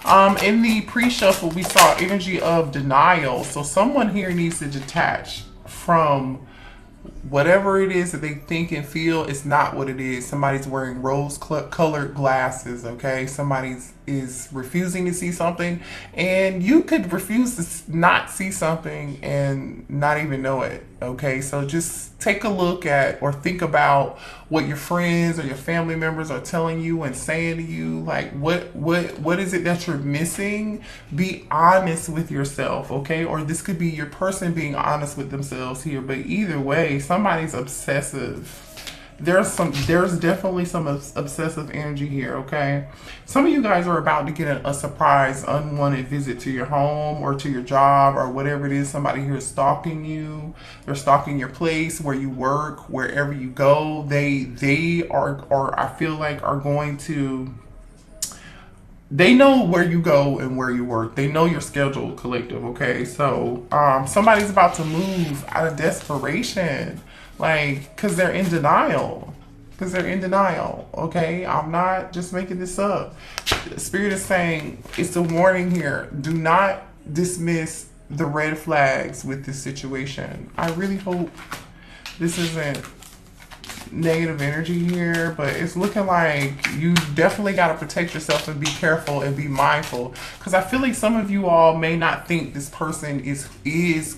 In the pre-shuffle, we saw energy of denial. So someone here needs to detach from whatever it is that they think and feel is not what it is. Somebody's wearing rose-colored glasses, okay? Somebody's is refusing to see something, and you could refuse to not see something and not even know it, okay? So just take a look at or think about what your friends or your family members are telling you and saying to you. Like, what is it that you're missing? Be honest with yourself, okay? Or this could be your person being honest with themselves here, but either way, somebody's obsessive. There's definitely some obsessive energy here, okay? Some of you guys are about to get a surprise, unwanted visit to your home or to your job or whatever it is. Somebody here is stalking you. They're stalking your place, where you work, wherever you go. They are I feel like are going to, they know where you go and where you work. They know your schedule, collective, okay? So somebody's about to move out of desperation. Like, because they're in denial. Okay? I'm not just making this up. Spirit is saying, it's a warning here. Do not dismiss the red flags with this situation. I really hope this isn't negative energy here, but it's looking like you definitely got to protect yourself and be careful and be mindful, because I feel like some of you all may not think this person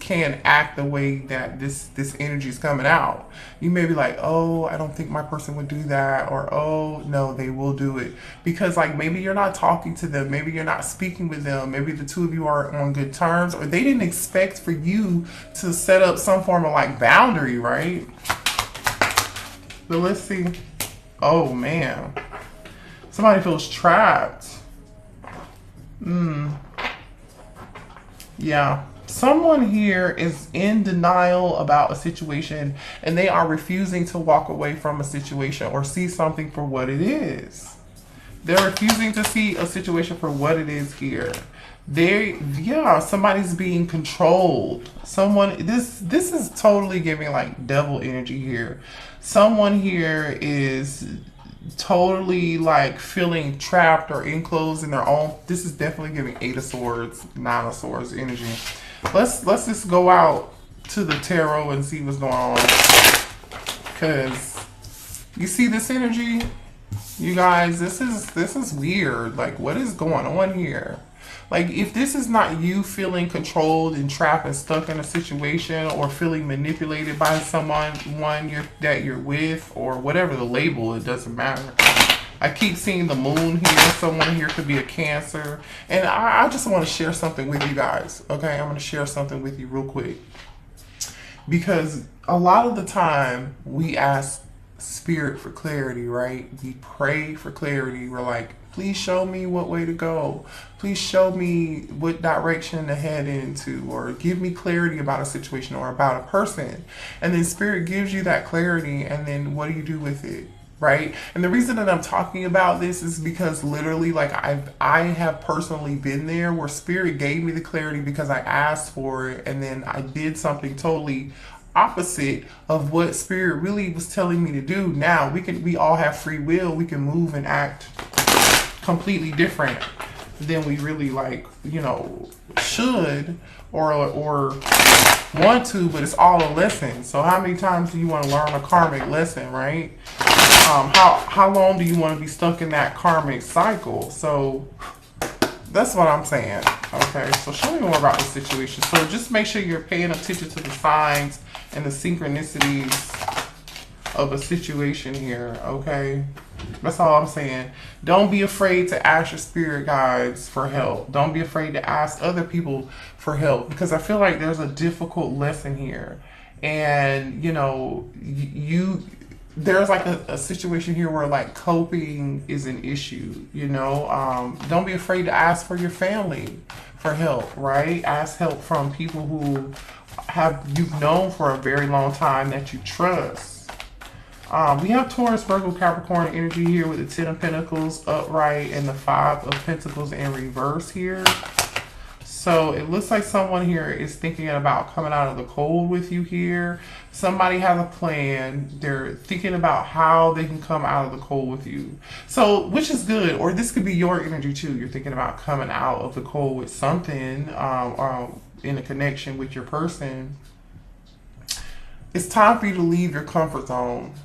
can act the way that this energy is coming out. You may be like, oh, I don't think my person would do that, or oh no, they will do it, because like maybe you're not talking to them, maybe you're not speaking with them, maybe the two of you are on good terms, or they didn't expect for you to set up some form of like boundary, right? But let's see. Oh man, somebody feels trapped. Yeah, someone here is in denial about a situation, and they are refusing to walk away from a situation or see something for what it is. They're refusing to see a situation for what it is here. Somebody's being controlled. This is totally giving like devil energy here. Someone here is totally like feeling trapped or enclosed in their own. This is definitely giving Eight of Swords, Nine of Swords energy. Let's just go out to the tarot and see what's going on. Because you see this energy, you guys, this is weird. Like, what is going on here? Like, if this is not you feeling controlled and trapped and stuck in a situation, or feeling manipulated by someone that you're with, or whatever the label, it doesn't matter. I keep seeing the moon here. Someone here could be a Cancer. And I just want to share something with you guys. Okay, I'm going to share something with you real quick. Because a lot of the time we ask Spirit for clarity, right? We pray for clarity. We're like, please show me what way to go. Please show me what direction to head into, or give me clarity about a situation or about a person. And then Spirit gives you that clarity, and then what do you do with it, right? And the reason that I'm talking about this is because literally, like, I have personally been there where Spirit gave me the clarity because I asked for it, and then I did something totally opposite of what Spirit really was telling me to do. Now we all have free will. We can move and act completely different than we really should or want to, but it's all a lesson. So how many times do you want to learn a karmic lesson, right? How long do you want to be stuck in that karmic cycle? So that's what I'm saying. Okay, so show me more about the situation. So just make sure you're paying attention to the signs and the synchronicities of a situation here, okay? That's all I'm saying. Don't be afraid to ask your spirit guides for help. Don't be afraid to ask other people for help, because I feel like there's a difficult lesson here. And, there's like a situation here where like coping is an issue, Don't be afraid to ask for your family for help, right? Ask help from people who you've known for a very long time that you trust. We have Taurus, Virgo, Capricorn energy here with the Ten of Pentacles upright and the Five of Pentacles in reverse here. So it looks like someone here is thinking about coming out of the cold with you here. Somebody has a plan. They're thinking about how they can come out of the cold with you. So, which is good. Or this could be your energy too. You're thinking about coming out of the cold with something, in a connection with your person. It's time for you to leave your comfort zone.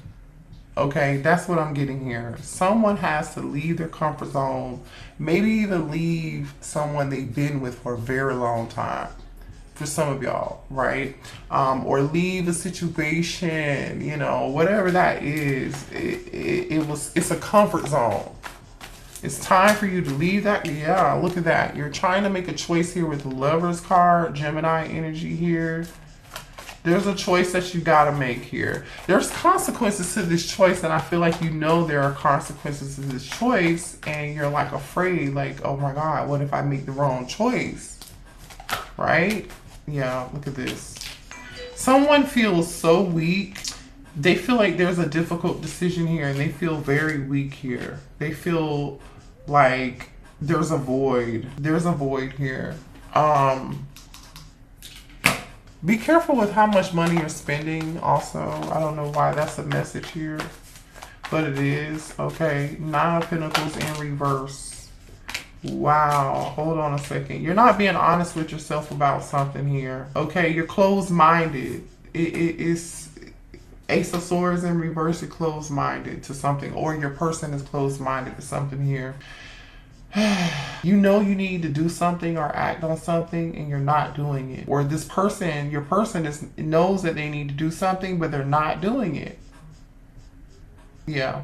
Okay, that's what I'm getting here. Someone has to leave their comfort zone, maybe even leave someone they've been with for a very long time. For some of y'all, right? Or leave a situation, you know, whatever that is. It's a comfort zone. It's time for you to leave that. Yeah, look at that. You're trying to make a choice here with the Lover's card, Gemini energy here. There's a choice that you got to make here. There's consequences to this choice, and I feel like you know there are consequences to this choice, and you're like afraid, like, oh my God, what if I make the wrong choice? Right? Yeah, look at this. Someone feels so weak. They feel like there's a difficult decision here, and they feel very weak here. They feel like there's a void. There's a void here. Be careful with how much money you're spending also. I don't know why that's a message here, but it is. Okay, 9 of Pentacles in reverse. Wow, hold on a second. You're not being honest with yourself about something here. Okay, you're closed-minded. It's Ace of Swords in reverse. You're closed-minded to something, or your person is closed-minded to something here. You know you need to do something or act on something and you're not doing it. Or this person, your person knows that they need to do something, but they're not doing it. Yeah.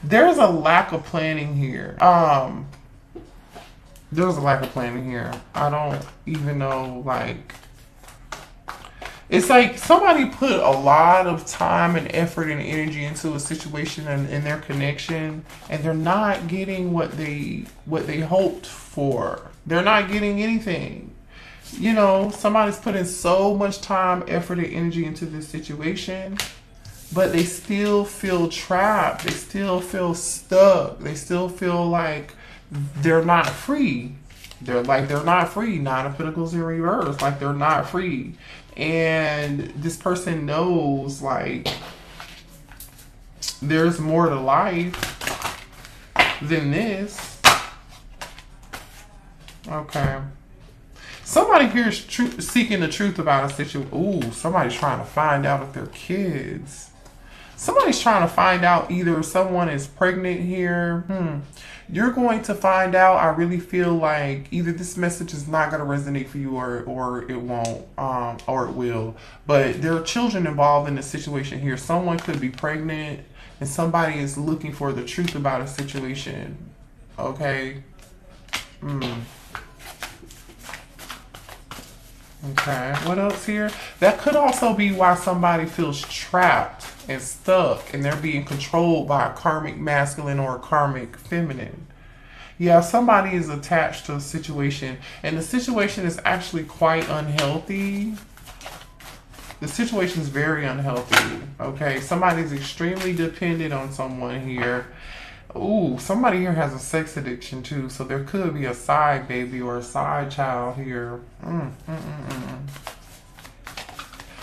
There's a lack of planning here. There's a lack of planning here. I don't even know, like, it's like somebody put a lot of time and effort and energy into a situation and in their connection, and they're not getting what they hoped for. They're not getting anything. You know, somebody's putting so much time, effort, and energy into this situation, but they still feel trapped. They still feel stuck. They still feel like they're not free. They're not free. 9 of Pentacles in reverse. Like they're not free. And this person knows, like, there's more to life than this. Okay. Somebody here is seeking the truth about a situation. Ooh, somebody's trying to find out if they're kids. Somebody's trying to find out either someone is pregnant here. You're going to find out. I really feel like either this message is not going to resonate for you or it won't, or it will. But there are children involved in the situation here. Someone could be pregnant and somebody is looking for the truth about a situation. Okay. Okay, what else here? That could also be why somebody feels trapped and stuck and they're being controlled by a karmic masculine or a karmic feminine. Yeah, somebody is attached to a situation and the situation is actually quite unhealthy. The situation is very unhealthy. Okay, somebody's extremely dependent on someone here. Ooh, somebody here has a sex addiction too, so there could be a side baby or a side child here.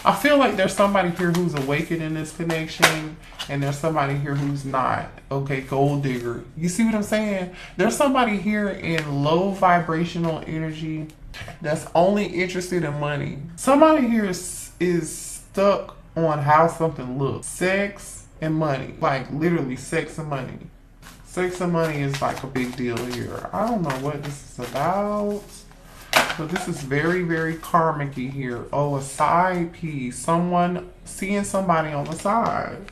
I feel like there's somebody here who's awakened in this connection, and there's somebody here who's not. Okay, gold digger. You see what I'm saying? There's somebody here in low vibrational energy that's only interested in money. Somebody here is stuck on how something looks. Sex and money. Like literally sex and money. Sex and money is like a big deal here. I don't know what this is about, but this is very, very karmic-y here. Oh, a side piece. Someone seeing somebody on the side.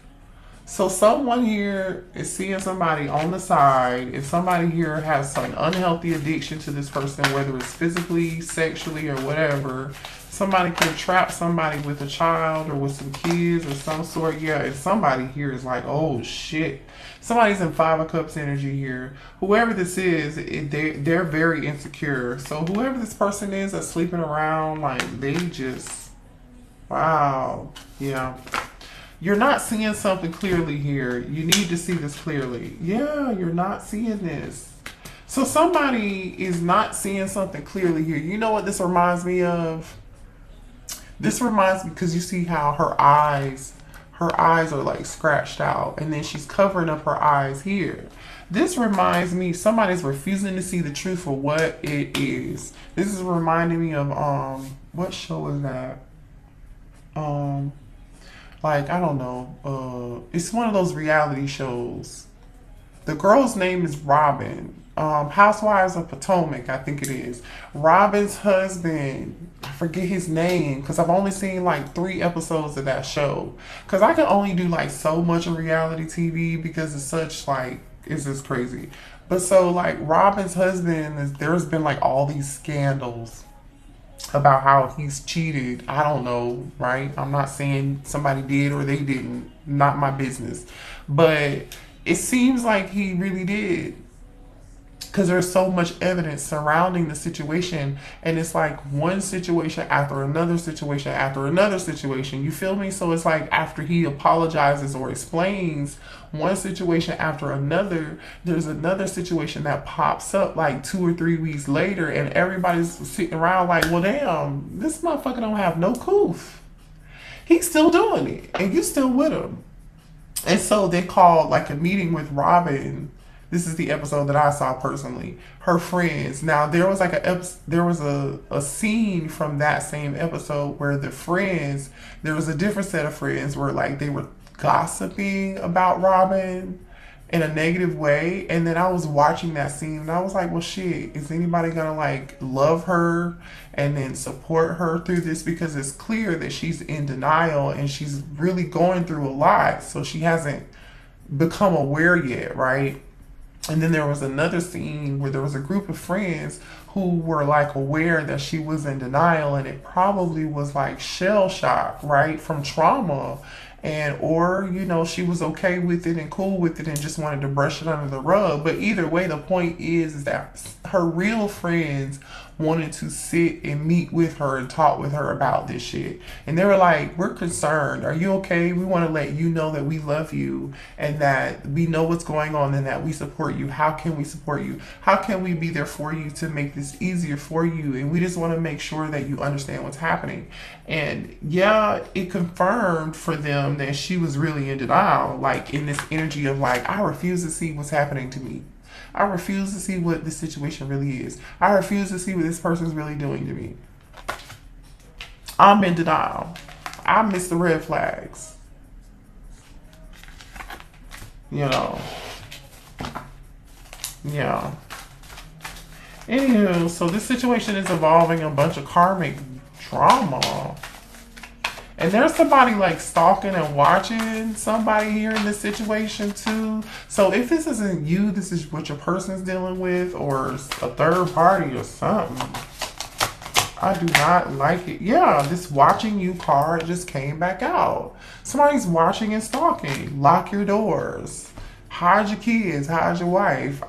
So someone here is seeing somebody on the side. If somebody here has some unhealthy addiction to this person, whether it's physically, sexually, or whatever, somebody could trap somebody with a child or with some kids or some sort. Yeah, if somebody here is like, oh shit. Somebody's in 5 of Cups energy here. Whoever this is, they're very insecure. So whoever this person is that's sleeping around, like they just, wow. Yeah. You're not seeing something clearly here. You need to see this clearly. Yeah, you're not seeing this. So somebody is not seeing something clearly here. You know what this reminds me of? This reminds me, because you see how her eyes are like scratched out, and then she's covering up her eyes here. This reminds me, somebody's refusing to see the truth for what it is. This is reminding me of what show is that? Like, I don't know. It's one of those reality shows. The girl's name is Robin. Housewives of Potomac, I think it is. Robin's husband, I forget his name, because I've only seen like 3 episodes of that show. Because I can only do like so much of reality TV because it's such like, it's just crazy. But so like Robin's husband, there's been like all these scandals about how he's cheated. I don't know, right? I'm not saying somebody did or they didn't. Not my business. But it seems like he really did, because there's so much evidence surrounding the situation, and it's like one situation after another situation after another situation. You feel me? So it's like after he apologizes or explains one situation after another, there's another situation that pops up like 2 or 3 weeks later, and everybody's sitting around like, well, damn, this motherfucker don't have no coof. He's still doing it, and you still with him. And so they called like a meeting with Robin. This is the episode that I saw personally. Her friends. Now there was like a scene from that same episode where the friends, there was a different set of friends where like they were gossiping about Robin in a negative way. And then I was watching that scene and I was like, well, shit, is anybody gonna like love her and then support her through this? Because it's clear that she's in denial and she's really going through a lot. So she hasn't become aware yet, right? And then there was another scene where there was a group of friends who were like aware that she was in denial, and it probably was like shell shock, right, from trauma. And or, you know, she was okay with it and cool with it and just wanted to brush it under the rug. But either way, the point is that her real friends wanted to sit and meet with her and talk with her about this shit. And they were like, we're concerned. Are you okay? We want to let you know that we love you and that we know what's going on and that we support you. How can we support you? How can we be there for you to make this easier for you? And we just want to make sure that you understand what's happening. And yeah, it confirmed for them that she was really in denial, like in this energy of like, I refuse to see what's happening to me. I refuse to see what the situation really is. I refuse to see what this person's really doing to me. I'm in denial. I miss the red flags. You know. Yeah. Anywho, so this situation is involving a bunch of karmic drama. And there's somebody like stalking and watching somebody here in this situation too. So if this isn't you, this is what your person's dealing with, or a third party or something. I do not like it. Yeah, this watching you card just came back out. Somebody's watching and stalking. Lock your doors. Hide your kids. Hide your wife.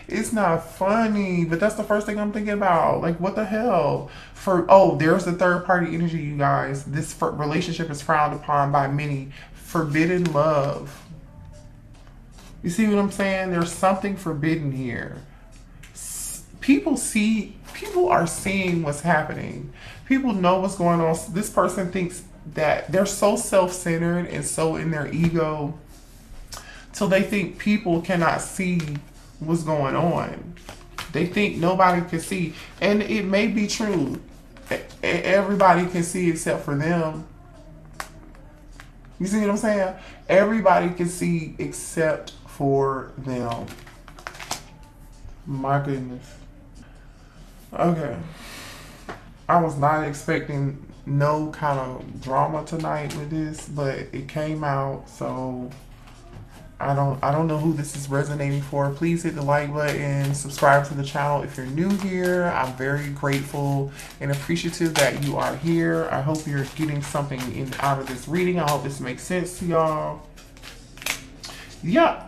It's not funny, but that's the first thing I'm thinking about. Like, what the hell? There's the third party energy, you guys. This relationship is frowned upon by many. Forbidden love. You see what I'm saying? There's something forbidden here. People are seeing what's happening. People know what's going on. This person thinks that they're so self-centered and so in their ego till they think people cannot see what's going on. They think nobody can see, and it may be true. Everybody can see except for them. You see what I'm saying? Everybody can see except for them. My goodness. Okay. I was not expecting no kind of drama tonight with this, but it came out, so I don't know who this is resonating for. Please hit the like button, subscribe to the channel if you're new here. I'm very grateful and appreciative that you are here. I hope you're getting something out of this reading. I hope this makes sense to y'all. Yeah,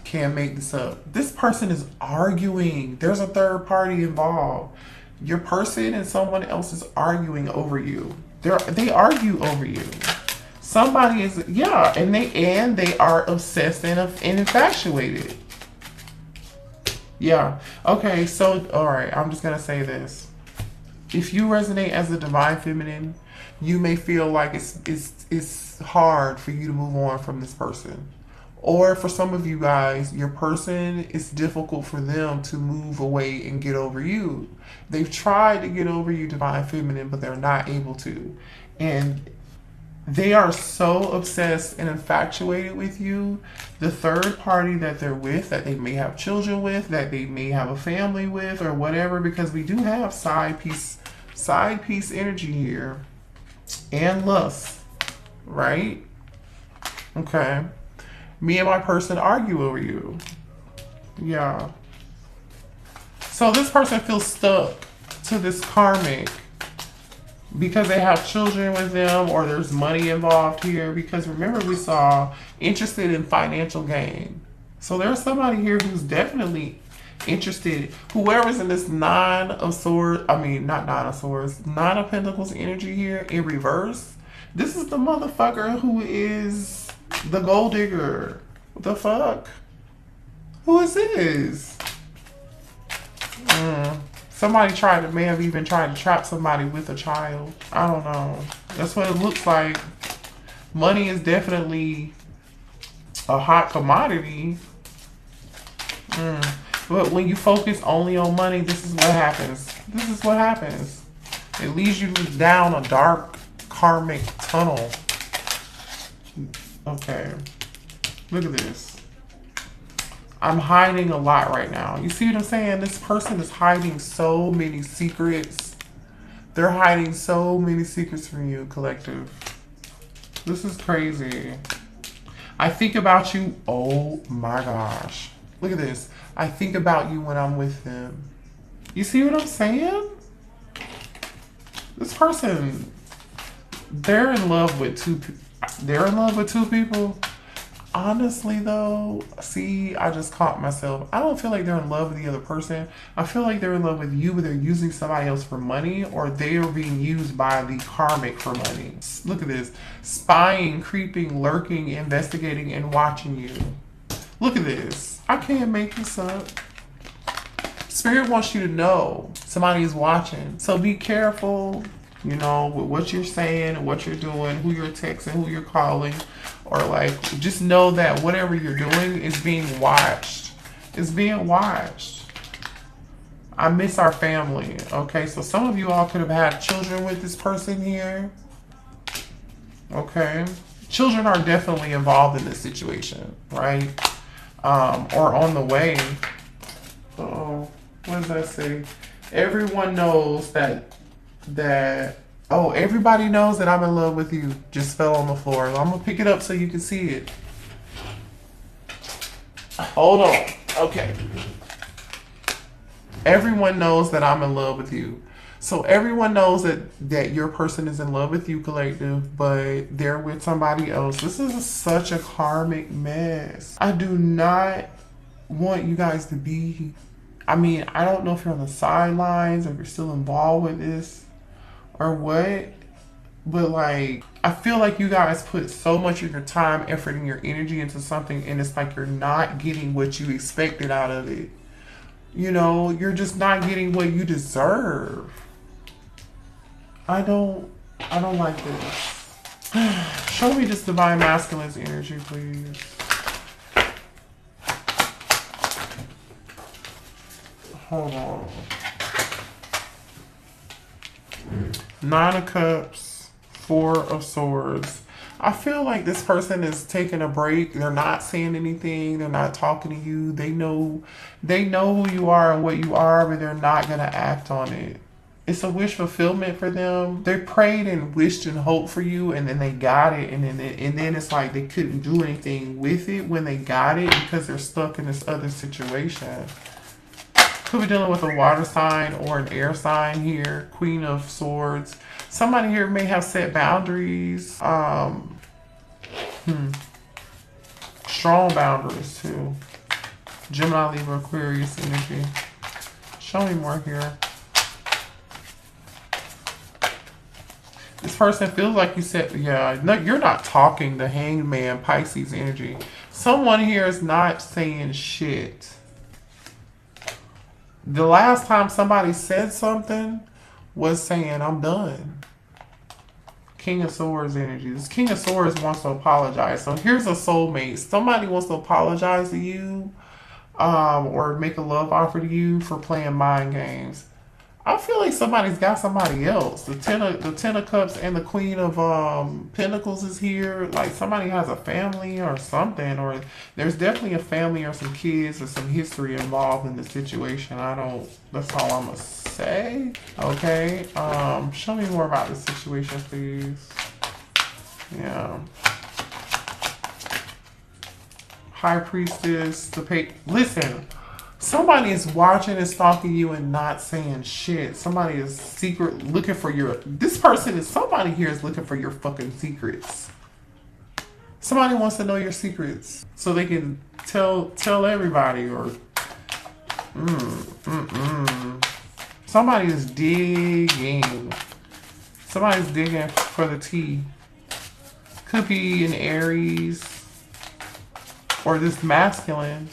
can't make this up. This person is arguing. There's a third party involved. Your person and someone else is arguing over you. They argue over you. Somebody is, yeah, and they are obsessed and infatuated. Yeah. Okay, so, all right, I'm just going to say this. If you resonate as a divine feminine, you may feel like it's hard for you to move on from this person. Or for some of you guys, your person, it's difficult for them to move away and get over you. They've tried to get over you, divine feminine, but they're not able to. And they are so obsessed and infatuated with you. The third party that they're with, that they may have children with, that they may have a family with, or whatever, because we do have side piece energy here, and lust, right? Okay. Me and my person argue over you. Yeah. So this person feels stuck to this karmic because they have children with them, or there's money involved here, because remember we saw interested in financial gain. So there's somebody here who's definitely interested. Whoever's in this nine of swords, I mean not nine of swords, nine of pentacles energy here in reverse. This is the motherfucker who is the gold digger. What the fuck? Who is this? Somebody may have even tried to trap somebody with a child. I don't know. That's what it looks like. Money is definitely a hot commodity. But when you focus only on money, this is what happens. This is what happens. It leads you down a dark karmic tunnel. Okay. Look at this. I'm hiding a lot right now. You see what I'm saying? This person is hiding so many secrets. They're hiding so many secrets from you, collective. This is crazy. I think about you. Oh my gosh. Look at this. I think about you when I'm with them. You see what I'm saying? This person, they're in love with two people. Honestly though, see, I just caught myself. I don't feel like they're in love with the other person. I feel like they're in love with you, but they're using somebody else for money, or they are being used by the karmic for money. Look at this. Spying, creeping, lurking, investigating, and watching you. Look at this. I can't make this up. Spirit wants you to know somebody is watching. So be careful, you know, with what you're saying, what you're doing, who you're texting, who you're calling. Or like, just know that whatever you're doing is being watched. It's being watched. I miss our family. Okay, so some of you all could have had children with this person here. Okay. Children are definitely involved in this situation, right? Or on the way. Oh, what does that say? Everyone knows that oh, everybody knows that I'm in love with you. Just fell on the floor. I'm going to pick it up so you can see it. Hold on. Okay. Everyone knows that I'm in love with you. So everyone knows that your person is in love with you, collective, but they're with somebody else. This is such a karmic mess. I do not want you guys to be... I mean, I don't know if you're on the sidelines or if you're still involved with this or what, but like, I feel like you guys put so much of your time, effort, and your energy into something, and it's like you're not getting what you expected out of it. You know, you're just not getting what you deserve. I don't like this. Show me this divine masculine's energy, please. Hold on. Nine of Cups, Four of Swords. I feel like this person is taking a break. They're not saying anything. They're not talking to you. They know who you are and what you are, but they're not going to act on it. It's a wish fulfillment for them. They prayed and wished and hoped for you, and then they got it, and then it's like they couldn't do anything with it when they got it because they're stuck in this other situation. Could be dealing with a water sign or an air sign here. Queen of Swords. Somebody here may have set boundaries. Strong boundaries too. Gemini, Libra, Aquarius energy. Show me more here. This person feels like you said, yeah, no, you're not talking. The Hanged Man, Pisces energy. Someone here is not saying shit. The last time somebody said something was saying, I'm done. King of Swords energy. This King of Swords wants to apologize. So here's a soulmate. Somebody wants to apologize to you, or make a love offer to you for playing mind games. I feel like somebody's got somebody else. The ten of Cups and the Queen of Pentacles is here. Like somebody has a family or something, or there's definitely a family or some kids or some history involved in the situation. That's all I'm gonna say. Okay. Show me more about the situation, please. Yeah. High Priestess, listen. Somebody is watching and stalking you and not saying shit. Somebody is looking for somebody here is looking for your fucking secrets. Somebody wants to know your secrets so they can tell everybody, or somebody is digging. Somebody's digging for the tea. Could be an Aries or this masculine.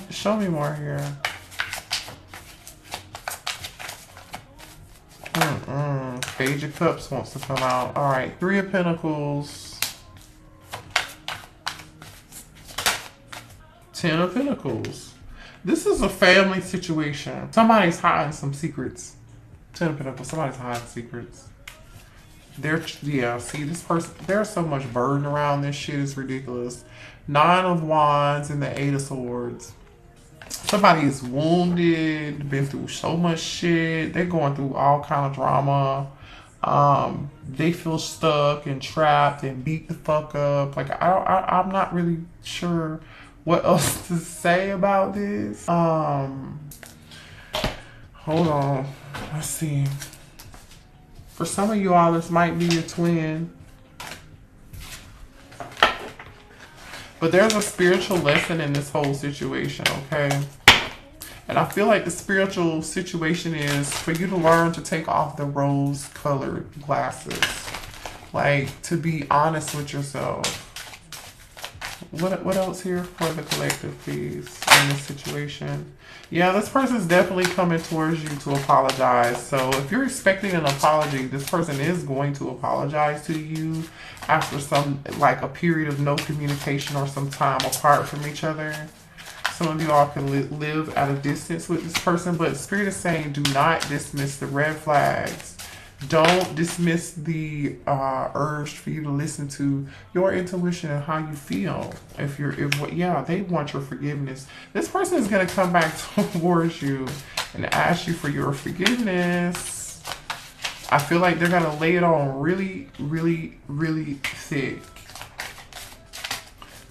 Show me more here. Page of Cups wants to come out. All right, Three of Pentacles. 10 of Pentacles. This is a family situation. Somebody's hiding some secrets. 10 of Pentacles. Somebody's hiding secrets. See, this person, there's so much burden around this shit. It's ridiculous. 9 of Wands and the 8 of Swords. Somebody is wounded, been through so much shit. They're going through all kind of drama. They feel stuck and trapped and beat the fuck up. Like, I'm not really sure what else to say about this. Hold on. Let's see. For some of you all, this might be your twin. But there's a spiritual lesson in this whole situation, okay? And I feel like the spiritual situation is for you to learn to take off the rose-colored glasses. Like, to be honest with yourself. What else here for the collective, please, in this situation? Yeah, this person's definitely coming towards you to apologize. So if you're expecting an apology, this person is going to apologize to you after a period of no communication or some time apart from each other. Some of you all can live at a distance with this person, but Spirit is saying do not dismiss the red flags. Don't dismiss the urge for you to listen to your intuition and how you feel. They want your forgiveness. This person is going to come back towards you and ask you for your forgiveness. I feel like they're going to lay it on really, really, really thick.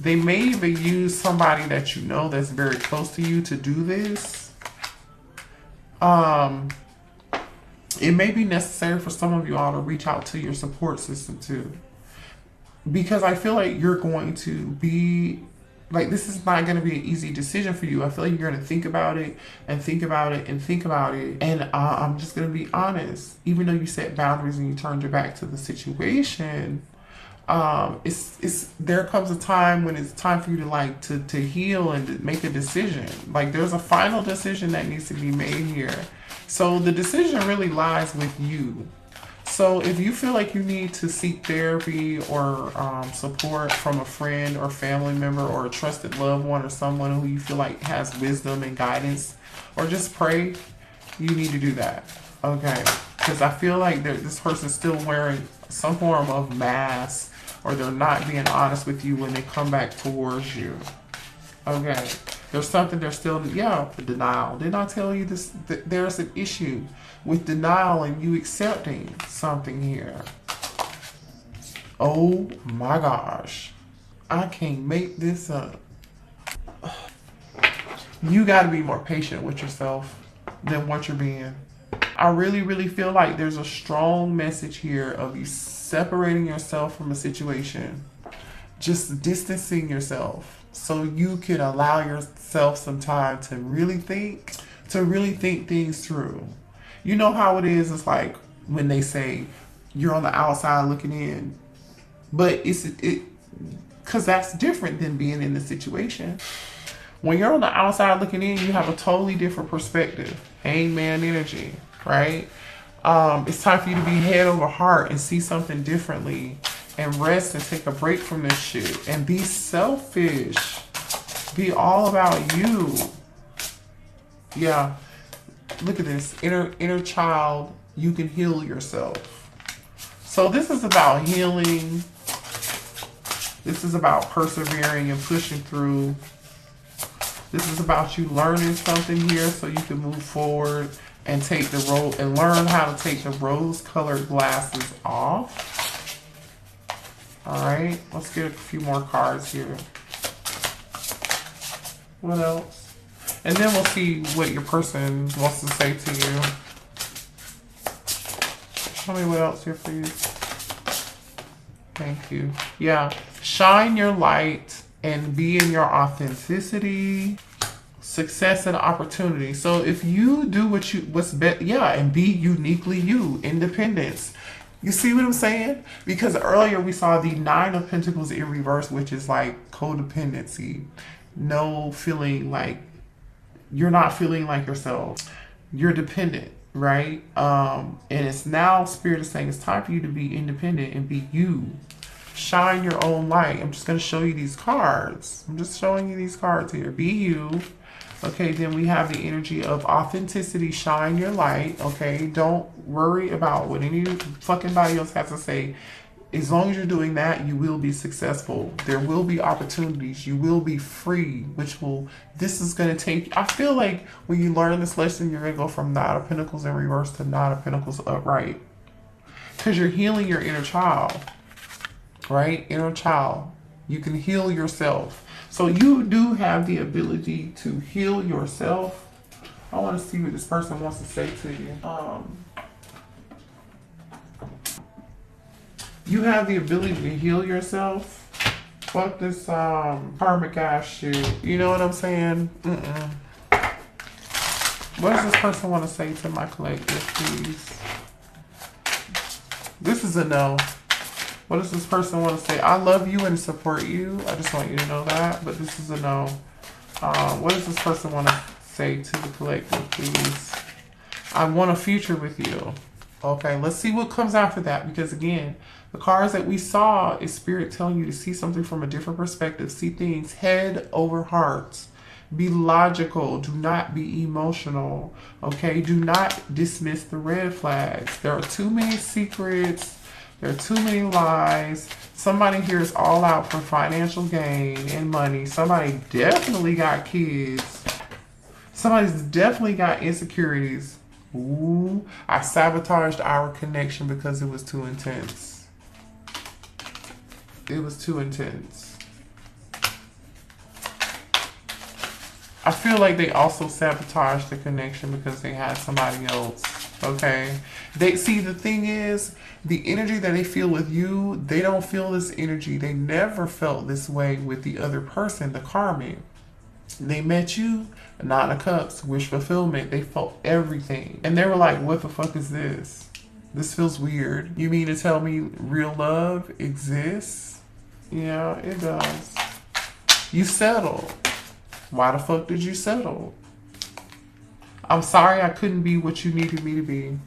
They may even use somebody that you know that's very close to you to do this. It may be necessary for some of you all to reach out to your support system too. Because I feel like you're going to be, like, this is not going to be an easy decision for you. I feel like you're going to think about it and think about it and think about it. And I'm just going to be honest. Even though you set boundaries and you turned your back to the situation, there comes a time when it's time for you to heal and to make a decision. Like, there's a final decision that needs to be made here. So the decision really lies with you. So if you feel like you need to seek therapy or support from a friend or family member or a trusted loved one or someone who you feel like has wisdom and guidance, or just pray, you need to do that. Okay? Because I feel like this person's still wearing some form of mask, or they're not being honest with you when they come back towards you. Okay? There's something they're still, denial. Didn't I tell you this? There's an issue with denial and you accepting something here. Oh my gosh. I can't make this up. You got to be more patient with yourself than what you're being. I really, really feel like there's a strong message here of you separating yourself from a situation. Just distancing yourself so you can allow yourself some time to really think things through. You know how it is. It's like when they say you're on the outside looking in, but because that's different than being in the situation. When you're on the outside looking in, you have a totally different perspective. Hangman energy, right? It's time for you to be head over heart and see something differently and rest and take a break from this shit and be selfish. Be all about you. Yeah. Look at this. Inner child, you can heal yourself. So this is about healing. This is about persevering and pushing through. This is about you learning something here so you can move forward and take the road and learn how to take the rose-colored glasses off. All right, let's get a few more cards here. What else? And then we'll see what your person wants to say to you. Show me what else here, please. Thank you. Yeah, shine your light and be in your authenticity, success and opportunity. So if you do what's best, yeah, and be uniquely you, independence. You see what I'm saying? Because earlier we saw the 9 of Pentacles in reverse, which is like codependency. No feeling like, you're not feeling like yourself. You're dependent, right? And it's now, Spirit is saying it's time for you to be independent and be you. Shine your own light. I'm just going to show you these cards. I'm just showing you these cards here. Be you. Okay, then we have the energy of authenticity. Shine your light. Okay, don't worry about what any fucking body else has to say. As long as you're doing that, you will be successful. There will be opportunities. You will be free, which will, this is going to take, I feel like when you learn this lesson, you're going to go from 9 of Pentacles in reverse to 9 of Pentacles upright. Because you're healing your inner child. Right? Inner child. You can heal yourself. So you do have the ability to heal yourself. I want to see what this person wants to say to you. You have the ability to heal yourself. Fuck this karmic ass shit. You know what I'm saying? What does this person want to say to my collective, please? This is a no. What does this person want to say? I love you and support you. I just want you to know that. But this is a no. What does this person want to say to the collective, please? I want a future with you. Okay, let's see what comes after that. Because again, the cards that we saw is Spirit telling you to see something from a different perspective. See things head over heart. Be logical. Do not be emotional. Okay, do not dismiss the red flags. There are too many secrets. There are too many lies. Somebody here is all out for financial gain and money. Somebody definitely got kids. Somebody's definitely got insecurities. Ooh, I sabotaged our connection because it was too intense. It was too intense. I feel like they also sabotaged the connection because they had somebody else. Okay. They see, the thing is, the energy that they feel with you, they don't feel this energy. They never felt this way with the other person, the karmic. They met you, 9 of Cups, wish fulfillment. They felt everything. And they were like, what the fuck is this? This feels weird. You mean to tell me real love exists? Yeah, it does. You settled. Why the fuck did you settle? I'm sorry I couldn't be what you needed me to be.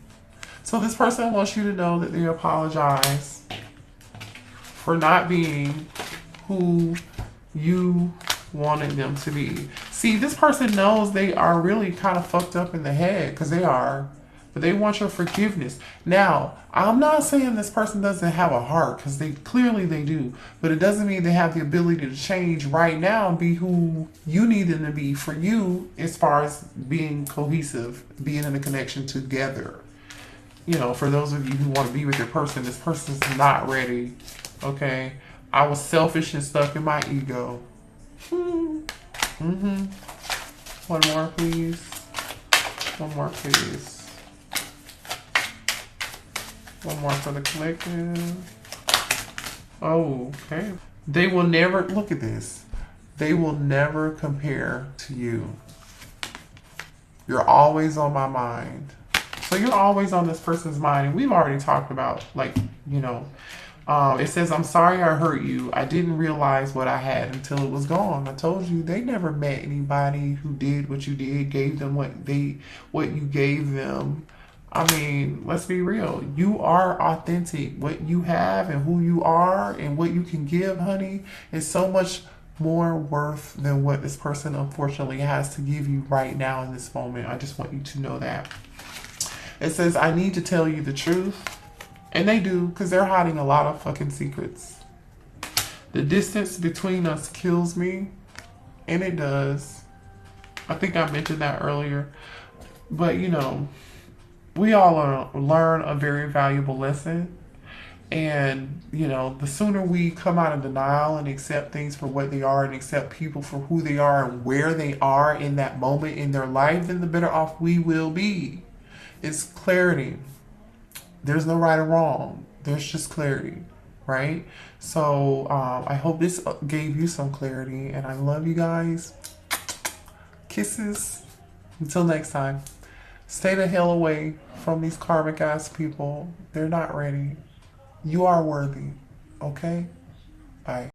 So this person wants you to know that they apologize for not being who you wanted them to be. See, this person knows they are really kind of fucked up in the head, because they are. But they want your forgiveness. Now, I'm not saying this person doesn't have a heart, because they clearly they do. But it doesn't mean they have the ability to change right now and be who you need them to be for you, as far as being cohesive, being in a connection together. You know, for those of you who want to be with your person, this person's not ready. Okay? I was selfish and stuck in my ego. One more, please. One more, please. One more for the collective. Oh, okay. They will never, look at this. They will never compare to you. You're always on my mind. So you're always on this person's mind. And we've already talked about, like, you know, It says, I'm sorry I hurt you. I didn't realize what I had until it was gone. I told you they never met anybody who did what you did, gave them what you gave them. I mean, let's be real. You are authentic. What you have and who you are and what you can give, honey, is so much more worth than what this person unfortunately has to give you right now in this moment. I just want you to know that. It says, I need to tell you the truth. And they do, because they're hiding a lot of fucking secrets. The distance between us kills me. And it does. I think I mentioned that earlier. But, you know, we all learn a very valuable lesson. And, you know, the sooner we come out of denial and accept things for what they are and accept people for who they are and where they are in that moment in their life, then the better off we will be. It's clarity. There's no right or wrong. There's just clarity, right? So I hope this gave you some clarity. And I love you guys. Kisses. Until next time. Stay the hell away from these karmic ass people. They're not ready. You are worthy. Okay? Bye.